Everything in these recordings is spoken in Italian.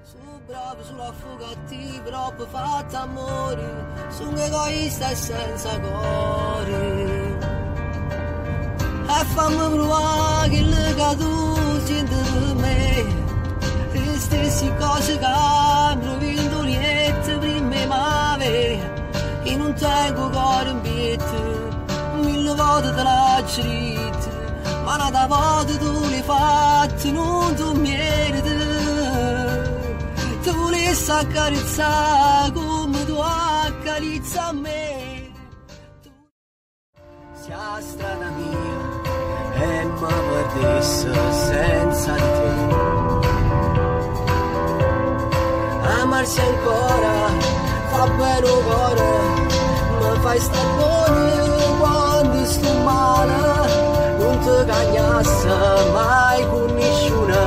Sono bravo, sono affogativo, troppo fatto amore, sono egoista e senza cuore. E fammi provare che tu senti per me, le stesse cose che proviendo niente prima m'ave, e non tengo cuore in pietto, 1000 volte te l'ho scritto, ma una volta tu l'hai fatto, non tu meriti. Tu volessi accarezzare come tu accarezzi a me. Sia strada mia e mi perdessi senza di te. Amarsi ancora fa bene il cuore, mi fai star buono quando sto male. Non ti cagnassi mai con nessuna,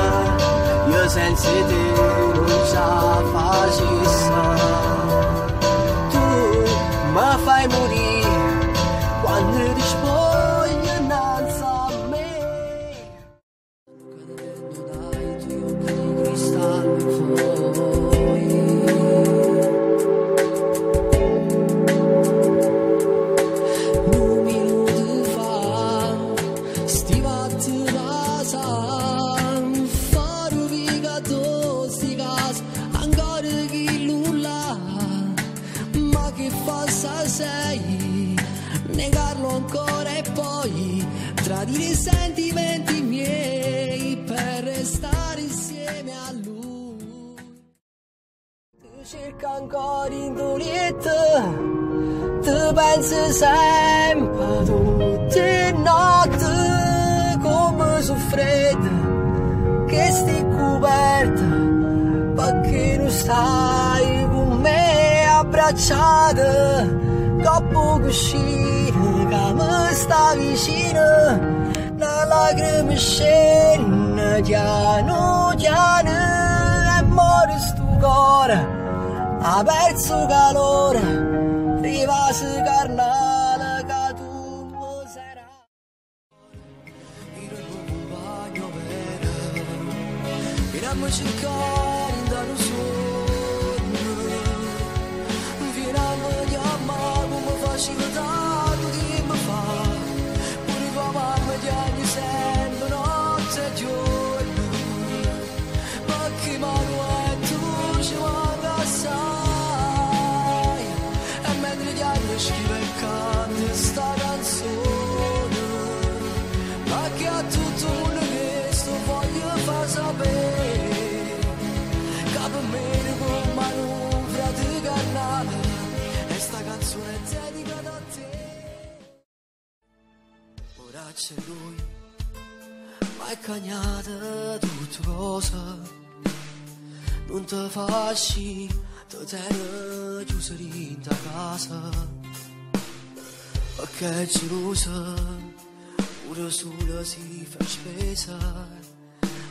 io senza te non sa facessa. Tu mi fai morire quando ti spogli innanzi a me. Cadendo dai tuoi occhi di cristallo fuori, un minuto fa stivati da San Faro Vigato sti gas ancora chi nulla, ma che falsa sei, negarlo ancora e poi tradire i sentimenti miei per restare insieme a lui. Tu cerca ancora in dolietta, tu pensi sempre tutte notte come soffrete che stai coperta, perché non stai con me abbracciata, dopo uscire che mi sta vicino, la lacrima scende piano piano e muore sto cuore, ha perso calore, rivasi carnale che tu mi sarai. Io non compagno bene, finiamo a cercare da un sogno, finiamo a chiamare come faccio tanto tempo fa, pure tua mamma ti anni sento notte e giorno, perché Manuel tu ci manca assai, e mentre gli anni scrive e canta sta canzone, ma che a tutto il mondo questo voglio far sapere, che per me come manovra di carnale, e sta canzone è dedicata a te. Ora c'è lui, ma è cagnata tutte cose, non te fasci, te tieni chiuso in ta casa, perché è gelosa, pure sola si fa spesa,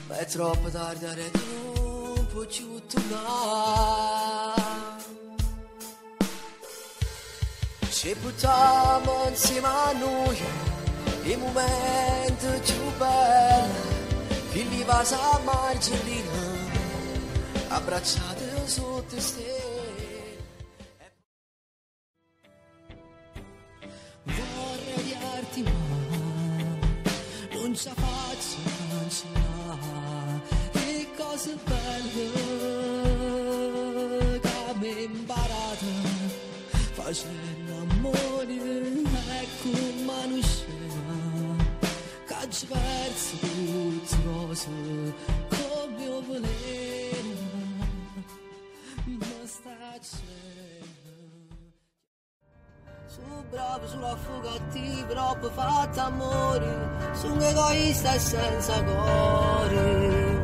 ma è troppo tardi a non può più tornare. Ci buttiamo insieme a noi i momenti più belli, che li va a margine, abbracciate sotto stelle. Vorrei dirti ma non ce la faccio cancellare le cose belle che mi imparate facendo amore e con mano scena, che ci perso tutte cose come io volevo, ma sta cena. Sono bravo, sono affogativo, troppo fatto amore, sono egoista e senza cuore.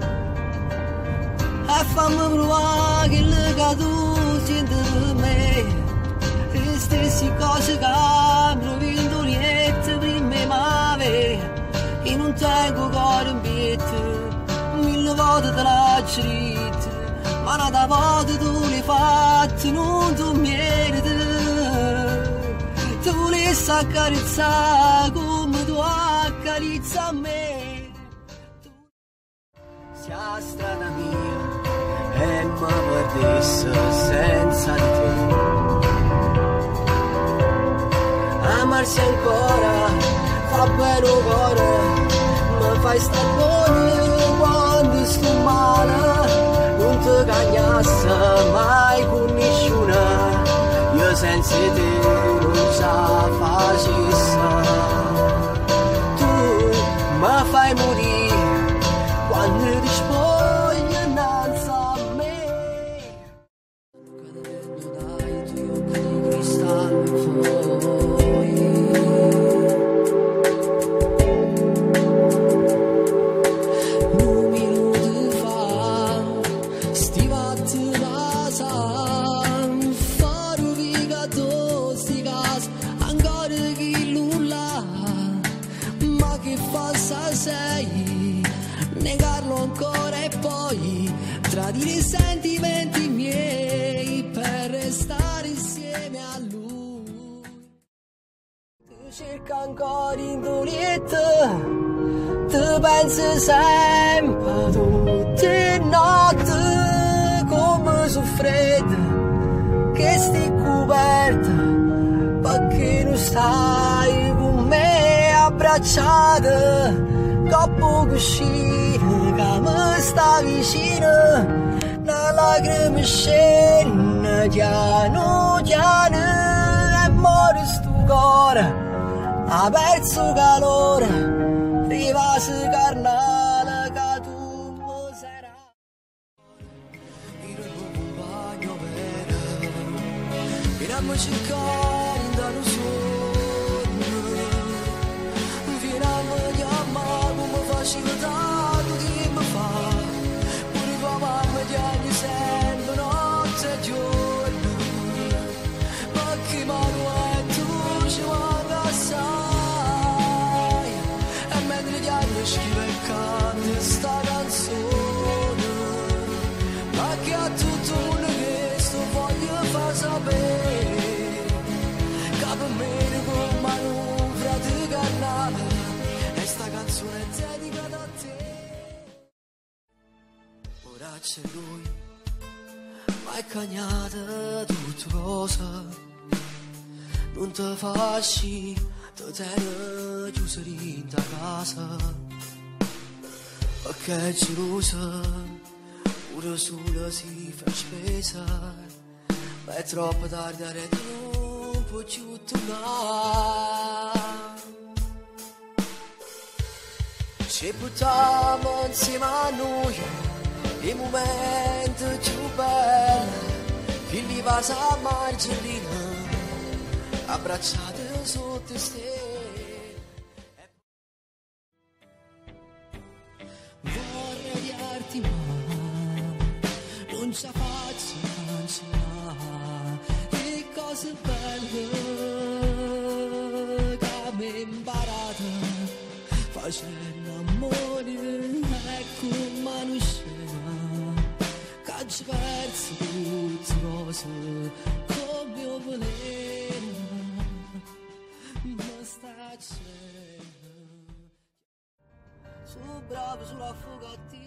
E fammi provare che tu senti per me, le stesse cose che proviendo niente prima m'ave, e non tengo cuore in pietto, 1000 volte te l'ho scritto, ma una volta tu l'hai fatto, non tu meriti. Tu volessi accarezzare come tu accarezzi a me. Sia strada mia e mi perdesse senza di te. Amarsi ancora fa bene un cuore, mi fai star buono quando sto male, non ti cagnasse mai con nessuna, io senza te non sa facesse. Tu mi fai morire quando ti spogli innanzi a me. Dai tuoi occhi di cristallo fuori, un minuto fa stivati casa, fare viga tu sti gas, ancora chi nulla, ma che falsa sei, negarlo ancora e poi tradire i sentimenti miei per restare insieme a lui. Tu cerca ancora in durietta, tu pensi sempre tutte notti come soffrete, che stai coperta perché non stai con me abbracciata, coppo cuscino che mi sta vicino, una lacrima scende piano piano e muore sto cuore, ha perso calore, rivasi carnale che tu mi sarai. Io non un bagno vero, finiamo cercando da un sogno, finiamo di amare come facilitato che mi fa, pure tua mamma ti anni sempre notte e giorno, ma che mano è tu ci manca assai, e mentre ti anni scrive e canta sta canzone, ma che a tutto il mondo questo voglio far sapere, che per me come manovra di carnale, e sta canzone è dedicata a te. Ora c'è lui, ma è cagnata tutte cose, non te fasci, te tieni chiuso in ta casa, perché è gelosa, pure sola si fa spesa, ma è troppo tardi a non può più tornare. Ci buttiamo insieme a noi i momenti più belli, che li va a margine, abbracciate sotto stelle. Vorrei odiarti ma non ce la faccio cancellare le cose belle che abbiamo imparato facendo amore, ecco mano scena, che ci persi tutte cose come io volevo, ma sta c'è. Sono bravo sulla fuga attiva.